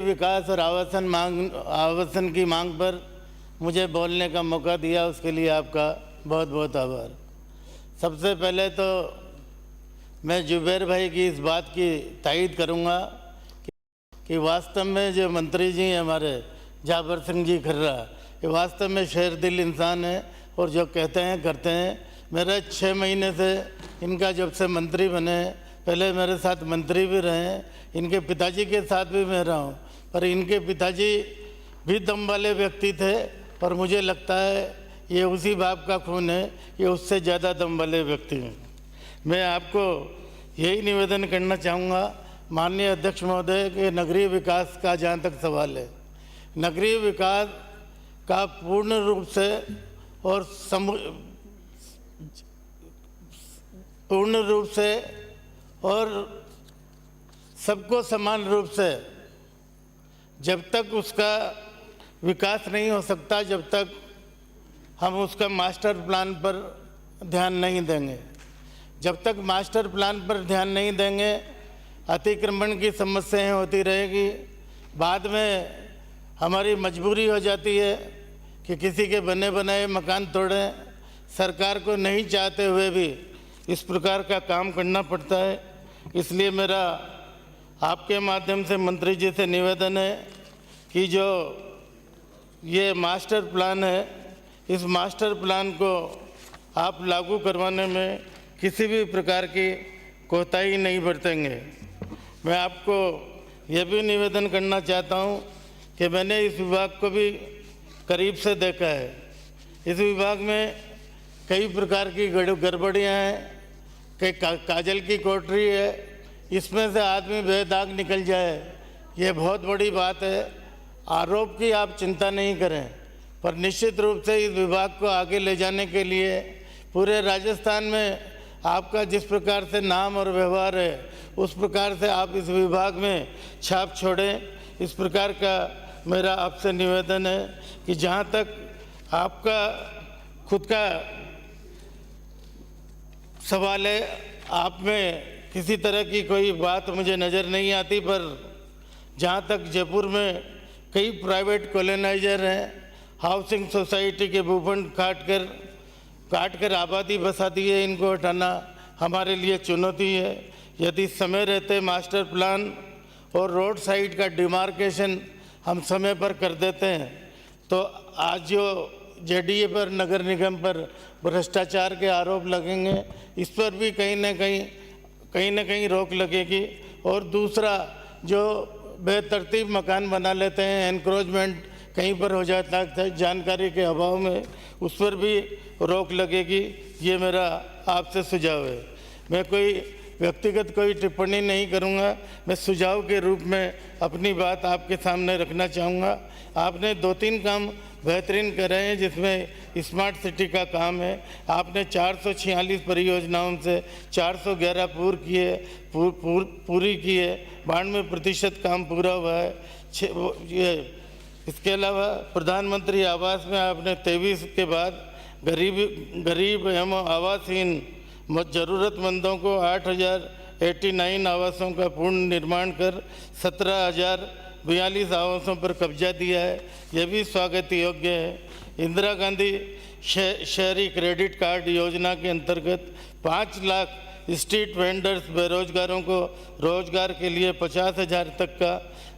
विकास और आवासन की मांग पर मुझे बोलने का मौका दिया, उसके लिए आपका बहुत बहुत आभार। सबसे पहले तो मैं जुबैर भाई की इस बात की तायीद करूंगा कि वास्तव में जो मंत्री जी हैं हमारे जाबर सिंह जी खर्रा, ये वास्तव में शेर दिल इंसान है और जो कहते हैं करते हैं। मेरे 6 महीने से इनका जब से मंत्री बने, पहले मेरे साथ मंत्री भी रहे हैं, इनके पिताजी के साथ भी मैं रहा हूँ, पर इनके पिताजी भी दम वाले व्यक्ति थे और मुझे लगता है ये उसी बाप का खून है, ये उससे ज़्यादा दम वाले व्यक्ति हैं। मैं आपको यही निवेदन करना चाहूँगा माननीय अध्यक्ष महोदय के नगरीय विकास का जहाँ तक सवाल है, नगरीय विकास का पूर्ण रूप से और सबको समान रूप से जब तक उसका विकास नहीं हो सकता, जब तक हम उसका मास्टर प्लान पर ध्यान नहीं देंगे। जब तक मास्टर प्लान पर ध्यान नहीं देंगे, अतिक्रमण की समस्याएं होती रहेगी। बाद में हमारी मजबूरी हो जाती है कि किसी के बने बनाए मकान तोड़ें। सरकार को नहीं चाहते हुए भी इस प्रकार का काम करना पड़ता है। इसलिए मेरा आपके माध्यम से मंत्री जी से निवेदन है कि जो ये मास्टर प्लान है, इस मास्टर प्लान को आप लागू करवाने में किसी भी प्रकार की कोताही नहीं बरतेंगे। मैं आपको यह भी निवेदन करना चाहता हूँ कि मैंने इस विभाग को भी करीब से देखा है। इस विभाग में कई प्रकार की गड़बड़ियाँ हैं, कई काजल की कोठरी है, इसमें से आदमी बेदाग निकल जाए, ये बहुत बड़ी बात है। आरोप की आप चिंता नहीं करें, पर निश्चित रूप से इस विभाग को आगे ले जाने के लिए पूरे राजस्थान में आपका जिस प्रकार से नाम और व्यवहार है, उस प्रकार से आप इस विभाग में छाप छोड़ें। इस प्रकार का मेरा आपसे निवेदन है कि जहाँ तक आपका खुद का सवाल है, आप में किसी तरह की कोई बात मुझे नज़र नहीं आती, पर जहाँ तक जयपुर में कई प्राइवेट कॉलोनाइजर हैं, हाउसिंग सोसाइटी के भूखंड काट कर आबादी बसा दी है, इनको हटाना हमारे लिए चुनौती है। यदि समय रहते मास्टर प्लान और रोड साइड का डिमार्केशन हम समय पर कर देते हैं, तो आज जो जेडीए पर, नगर निगम पर भ्रष्टाचार के आरोप लगेंगे, इस पर भी कहीं न कहीं रोक लगेगी। और दूसरा, जो बेतरतीब मकान बना लेते हैं, एनक्रोचमेंट कहीं पर हो जाता है जानकारी के अभाव में, उस पर भी रोक लगेगी। ये मेरा आपसे सुझाव है। मैं कोई व्यक्तिगत कोई टिप्पणी नहीं करूंगा, मैं सुझाव के रूप में अपनी बात आपके सामने रखना चाहूँगा। आपने 2-3 काम बेहतरीन करे हैं, जिसमें स्मार्ट सिटी का काम है। आपने 446 परियोजनाओं से 411 पूरी की है, 92% काम पूरा हुआ है। इसके अलावा प्रधानमंत्री आवास में आपने 23 के बाद गरीब एवं आवासहीन ज़रूरतमंदों को 8089 आवासों का पूर्ण निर्माण कर 17,042 आवासों पर कब्जा दिया है, यह भी स्वागत योग्य है। इंदिरा गांधी शहरी क्रेडिट कार्ड योजना के अंतर्गत 5 लाख स्ट्रीट वेंडर्स बेरोजगारों को रोजगार के लिए 50,000 तक का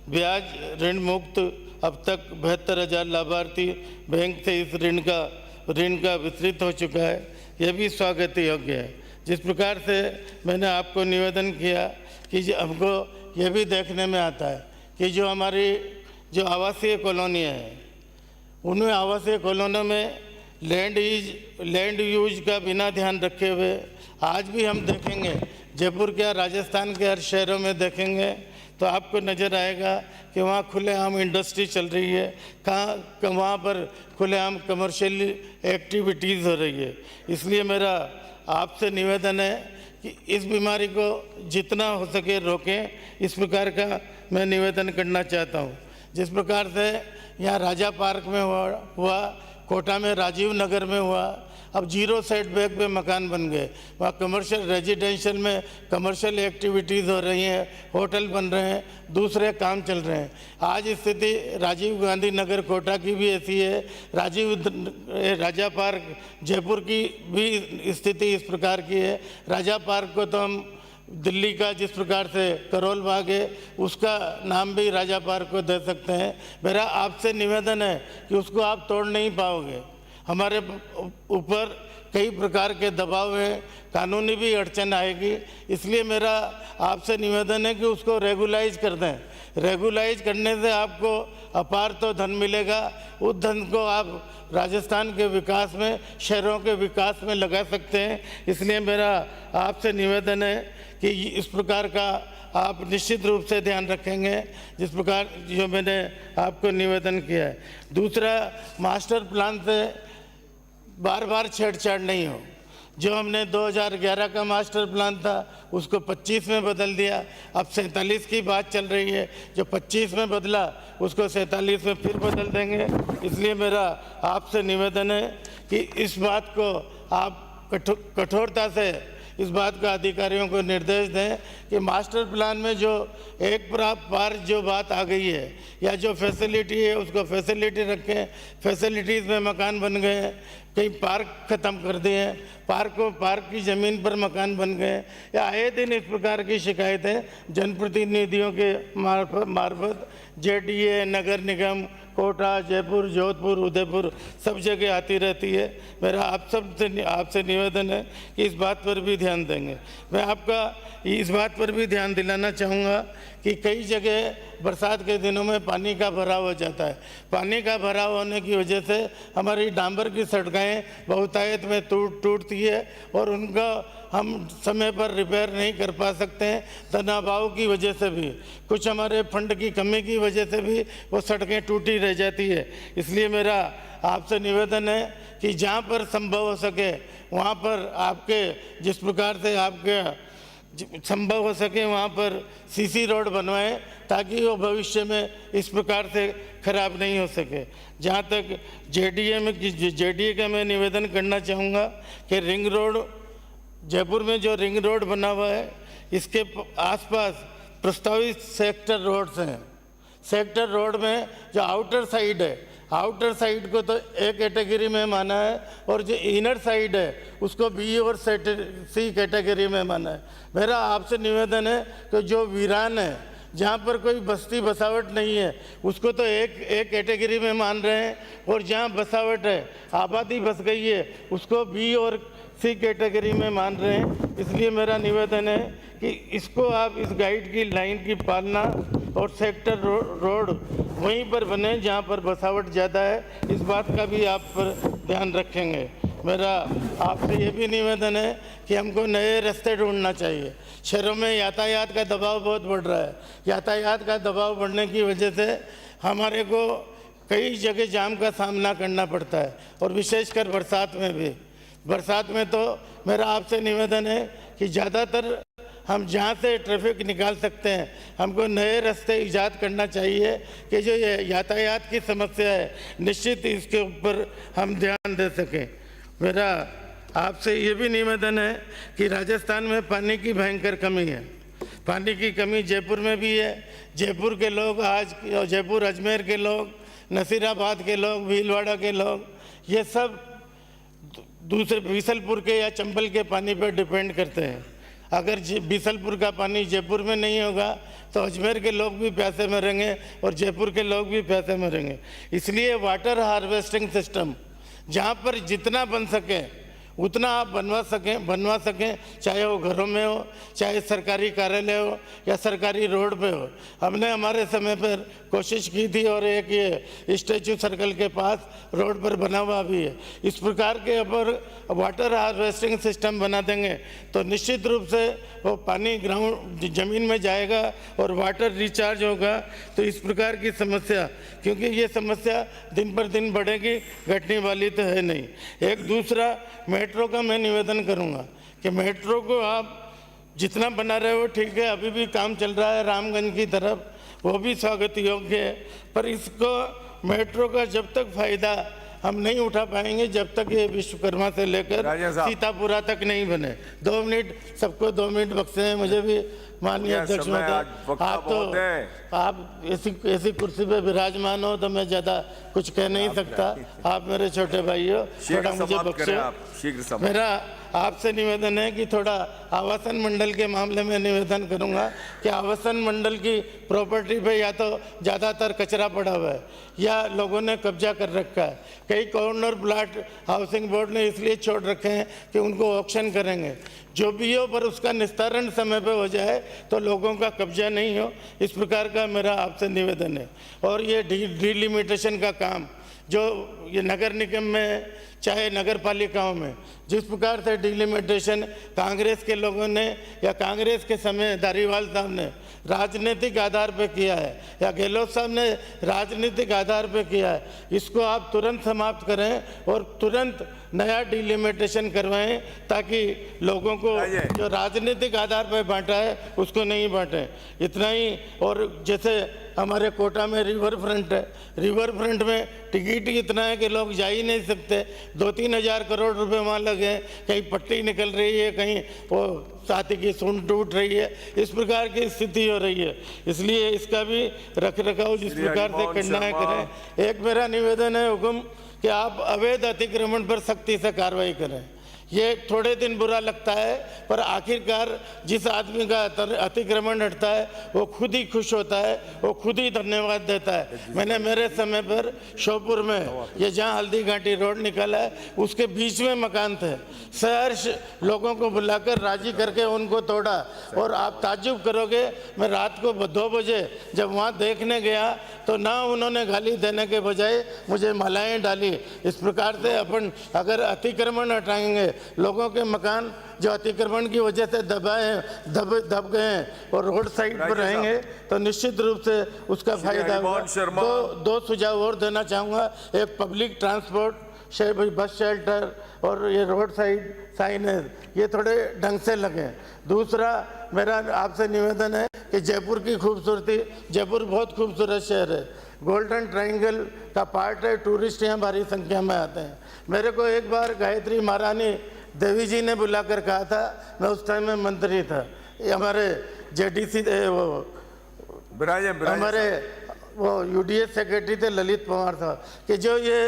ब्याज ऋण मुक्त, अब तक 72,000 लाभार्थी बैंक से इस ऋण का वितरित हो चुका है, यह भी स्वागत योग्य है। जिस प्रकार से मैंने आपको निवेदन किया कि हमको यह भी देखने में आता है कि जो हमारी जो आवासीय कॉलोनियाँ हैं, उनमें आवासीय कॉलोनियों में लैंड यूज का बिना ध्यान रखे हुए, आज भी हम देखेंगे जयपुर क्या राजस्थान के हर शहरों में देखेंगे तो आपको नज़र आएगा कि वहाँ खुलेआम इंडस्ट्री चल रही है, वहाँ पर खुलेआम कमर्शियल एक्टिविटीज़ हो रही है। इसलिए मेरा आपसे निवेदन है कि इस बीमारी को जितना हो सके रोकें। इस प्रकार का मैं निवेदन करना चाहता हूँ। जिस प्रकार से यहाँ राजा पार्क में हुआ, कोटा में राजीव नगर में हुआ, अब जीरो सेटबैक पे मकान बन गए। वहाँ कमर्शियल रेजिडेंशियल में कमर्शियल एक्टिविटीज़ हो रही हैं, होटल बन रहे हैं, दूसरे काम चल रहे हैं। आज स्थिति राजीव गांधी नगर कोटा की भी ऐसी है, राजा पार्क जयपुर की भी स्थिति इस प्रकार की है। राजा पार्क को तो हम दिल्ली का जिस प्रकार से करोल बाग है उसका नाम भी राजा पार्क को दे सकते हैं। मेरा आपसे निवेदन है कि उसको आप तोड़ नहीं पाओगे। हमारे ऊपर कई प्रकार के दबाव हैं, कानूनी भी अड़चन आएगी, इसलिए मेरा आपसे निवेदन है कि उसको रेगुलाइज कर दें। रेगुलाइज करने से आपको अपार तो धन मिलेगा, उस धन को आप राजस्थान के विकास में, शहरों के विकास में लगा सकते हैं। इसलिए मेरा आपसे निवेदन है कि इस प्रकार का आप निश्चित रूप से ध्यान रखेंगे जिस प्रकार जो मैंने आपको निवेदन किया है। दूसरा, मास्टर प्लान से बार बार छेड़छाड़ नहीं हो। जो हमने 2011 का मास्टर प्लान था उसको 25 में बदल दिया, अब 47 की बात चल रही है। जो 25 में बदला उसको 47 में फिर बदल देंगे। इसलिए मेरा आपसे निवेदन है कि इस बात को आप कठोरता से इस बात का अधिकारियों को निर्देश दें कि मास्टर प्लान में जो एक पार जो बात आ गई है या जो फैसिलिटी है उसको फैसिलिटी रखें। फैसिलिटीज़ में मकान बन गए हैं, कई पार्क ख़त्म कर दिए हैं, पार्क की ज़मीन पर मकान बन गए, या आए दिन इस प्रकार की शिकायतें जनप्रतिनिधियों के मार्फत जेडीए, नगर निगम, कोटा, जयपुर, जोधपुर, उदयपुर सब जगह आती रहती है। मेरा आपसे निवेदन है कि इस बात पर भी ध्यान देंगे। मैं आपका इस बात पर भी ध्यान दिलाना चाहूँगा कि कई जगह बरसात के दिनों में पानी का भराव हो जाता है। पानी का भराव होने की वजह से हमारी डांबर की सड़कें बहुतायत में टूटती है और उनका हम समय पर रिपेयर नहीं कर पा सकते हैं। धन अभाव की वजह से भी, कुछ हमारे फंड की कमी की वजह से भी वो सड़कें टूटी रह जाती है। इसलिए मेरा आपसे निवेदन है कि जहाँ पर संभव हो सके वहाँ पर आपके जिस प्रकार से आपके संभव हो सके वहाँ पर सीसी रोड बनवाएं ताकि वो भविष्य में इस प्रकार से खराब नहीं हो सके। जहाँ तक जेडीए का मैं निवेदन करना चाहूँगा कि रिंग रोड, जयपुर में जो रिंग रोड बना हुआ है इसके आसपास प्रस्तावित सेक्टर रोड्स हैं। सेक्टर रोड में जो आउटर साइड है, आउटर साइड को तो ए कैटेगरी में माना है और जो इनर साइड है उसको बी और सी कैटेगरी में माना है। मेरा आपसे निवेदन है कि जो वीरान है, जहाँ पर कोई बस्ती बसावट नहीं है उसको तो एक कैटेगरी में मान रहे हैं, और जहाँ बसावट है, आबादी बस गई है, उसको बी और सी कैटेगरी में मान रहे हैं। इसलिए मेरा निवेदन है कि इसको आप इस गाइड की लाइन की पालना और सेक्टर रोड वहीं पर बने जहाँ पर बसावट ज़्यादा है, इस बात का भी आप पर ध्यान रखेंगे। मेरा आपसे ये भी निवेदन है कि हमको नए रास्ते ढूंढना चाहिए। शहरों में यातायात का दबाव बहुत बढ़ रहा है। यातायात का दबाव बढ़ने की वजह से हमारे को कई जगह जाम का सामना करना पड़ता है, और विशेषकर बरसात में भी। बरसात में तो मेरा आपसे निवेदन है कि ज़्यादातर हम जहाँ से ट्रैफिक निकाल सकते हैं हमको नए रास्ते ईजाद करना चाहिए कि जो ये यातायात की समस्या है निश्चित इसके ऊपर हम ध्यान दे सकें। मेरा आपसे ये भी निवेदन है कि राजस्थान में पानी की भयंकर कमी है। पानी की कमी जयपुर में भी है। जयपुर के लोग आज, जयपुर अजमेर के लोग, नसीराबाद के लोग, भीलवाड़ा के लोग, ये सब दूसरे बीसलपुर के या चंबल के पानी पर डिपेंड करते हैं। अगर बीसलपुर का पानी जयपुर में नहीं होगा तो अजमेर के लोग भी प्यासे मरेंगे और जयपुर के लोग भी प्यासे मरेंगे। इसलिए वाटर हार्वेस्टिंग सिस्टम जहाँ पर जितना बन सके उतना आप बनवा सकें, चाहे वो घरों में हो, चाहे सरकारी कार्यालय हो या सरकारी रोड पे हो। हमने हमारे समय पर कोशिश की थी और एक ये स्टैचू सर्कल के पास रोड पर बना हुआ भी है। इस प्रकार के ऊपर वाटर हार्वेस्टिंग सिस्टम बना देंगे तो निश्चित रूप से वो पानी ग्राउंड ज़मीन में जाएगा और वाटर रिचार्ज होगा। तो इस प्रकार की समस्या, क्योंकि ये समस्या दिन पर दिन बढ़ेगी, घटने वाली तो है नहीं। एक दूसरा, मेट्रो का मैं निवेदन करूंगा कि मेट्रो को आप जितना बना रहे हो ठीक है, अभी भी काम चल रहा है रामगंज की तरफ, वो भी स्वागत योग्य है, पर इसको मेट्रो का जब तक फ़ायदा हम नहीं उठा पाएंगे जब तक ये विश्वकर्मा से लेकर सीतापुरा तक नहीं बने। 2 मिनट, सबको 2 मिनट बख्शे हैं, मुझे भी माननीय अध्यक्ष महोदय। आप ऐसी कुर्सी पे विराजमान हो तो मैं ज्यादा कुछ कह नहीं सकता। आप मेरे छोटे भाई हो, थोड़ा मुझे बख्शो। मेरा आपसे निवेदन है कि थोड़ा आवासन मंडल के मामले में निवेदन करूंगा कि आवासन मंडल की प्रॉपर्टी पे या तो ज़्यादातर कचरा पड़ा हुआ है या लोगों ने कब्जा कर रखा है। कई कॉर्नर प्लाट हाउसिंग बोर्ड ने इसलिए छोड़ रखे हैं कि उनको ऑक्शन करेंगे, जो भी हो पर उसका निस्तारण समय पे हो जाए तो लोगों का कब्जा नहीं हो। इस प्रकार का मेरा आपसे निवेदन है। और ये डिलिमिटेशन का काम जो ये नगर निगम में चाहे नगर पालिकाओं में जिस प्रकार से डिलिमिटेशन कांग्रेस के लोगों ने या कांग्रेस के समय धारीवाल साहब ने राजनीतिक आधार पर किया है या गहलोत साहब ने राजनीतिक आधार पर किया है, इसको आप तुरंत समाप्त करें और तुरंत नया डिलिमिटेशन करवाएं ताकि लोगों को जो राजनीतिक आधार पर बांटा है उसको नहीं बांटें। इतना ही। और जैसे हमारे कोटा में रिवर फ्रंट है, रिवर फ्रंट में टिकट इतना है कि लोग जा ही नहीं सकते। 2-3 हज़ार करोड़ रुपए वहाँ लगे, कहीं पट्टी निकल रही है, कहीं वो साथी की सूंड टूट रही है, इस प्रकार की स्थिति हो रही है। इसलिए इसका भी रख रखाव जिस प्रकार से करना है करें। एक मेरा निवेदन है हुकुम कि आप अवैध अतिक्रमण पर सख्ती से कार्रवाई करें। ये थोड़े दिन बुरा लगता है पर आखिरकार जिस आदमी का अतिक्रमण हटता है वो खुद ही खुश होता है, वो खुद ही धन्यवाद देता है। मैंने मेरे समय पर श्योपुर में ये जहाँ हल्दी घाटी रोड निकला है उसके बीच में मकान थे, सहर्ष लोगों को बुलाकर राजी करके उनको तोड़ा। और आप ताज्जुब करोगे, मैं रात को 2 बजे जब वहाँ देखने गया तो ना उन्होंने गाली देने के बजाय मुझे मालाएं डाली। इस प्रकार से अपन अगर अतिक्रमण हटाएंगे, लोगों के मकान जो अतिक्रमण की वजह से दब गए हैं और रोड साइड पर रहेंगे तो निश्चित रूप से उसका फायदा होगा। दो सुझाव और देना चाहूँगा। एक, पब्लिक ट्रांसपोर्ट बस शेल्टर और ये रोड साइड साइनेज ये थोड़े ढंग से लगे। दूसरा मेरा आपसे निवेदन है कि जयपुर की खूबसूरती, जयपुर बहुत खूबसूरत शहर है, गोल्डन ट्रायंगल का पार्ट है, टूरिस्ट यहाँ भारी संख्या में आते हैं। मेरे को एक बार गायत्री महारानी देवी जी ने बुलाकर कहा था, मैं उस टाइम में मंत्री था, हमारे जेडीसी वो हमारे वो यूडीएस सेक्रेटरी थे ललित पवार साहब, कि जो ये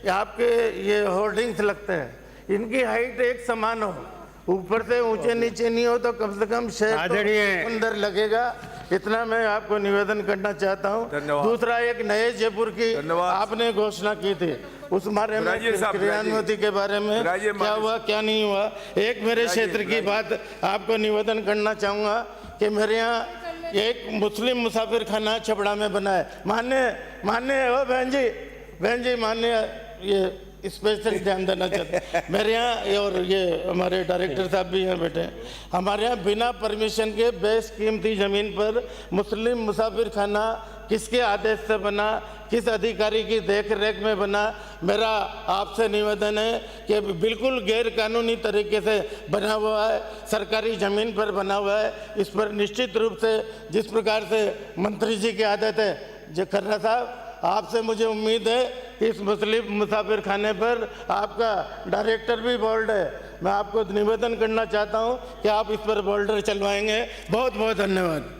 आपके ये होर्डिंग्स लगते हैं इनकी हाइट एक समान हो, ऊपर से ऊंचे नीचे नहीं हो तो कम से कम शहर तो अंदर लगेगा। इतना मैं आपको निवेदन करना चाहता हूँ। दूसरा, एक नए जयपुर की आपने घोषणा की थी, उस बारे में क्रियान्विति के बारे में क्या हुआ क्या नहीं हुआ। एक मेरे क्षेत्र की बात आपको निवेदन करना चाहूँगा कि मेरे यहाँ एक मुस्लिम मुसाफिर खाना छपड़ा में बना है। मान्य हो बहन जी मान्य, ये स्पेशल ध्यान देना चाहते मेरे यहाँ। और ये हमारे डायरेक्टर साहब भी यहाँ बैठे हैं। हमारे यहाँ बिना परमिशन के बेशकीमती ज़मीन पर मुस्लिम मुसाफिर खाना किसके आदेश से बना, किस अधिकारी की देख रेख में बना। मेरा आपसे निवेदन है कि बिल्कुल गैर कानूनी तरीके से बना हुआ है, सरकारी ज़मीन पर बना हुआ है। इस पर निश्चित रूप से जिस प्रकार से मंत्री जी की आदत है, जो खन्ना साहब आपसे मुझे उम्मीद है कि इस मुस्लिम मुसाफिर खाने पर आपका डायरेक्टर भी बोल्ड है। मैं आपको निवेदन करना चाहता हूं कि आप इस पर बोल्डर चलवाएंगे। बहुत बहुत धन्यवाद।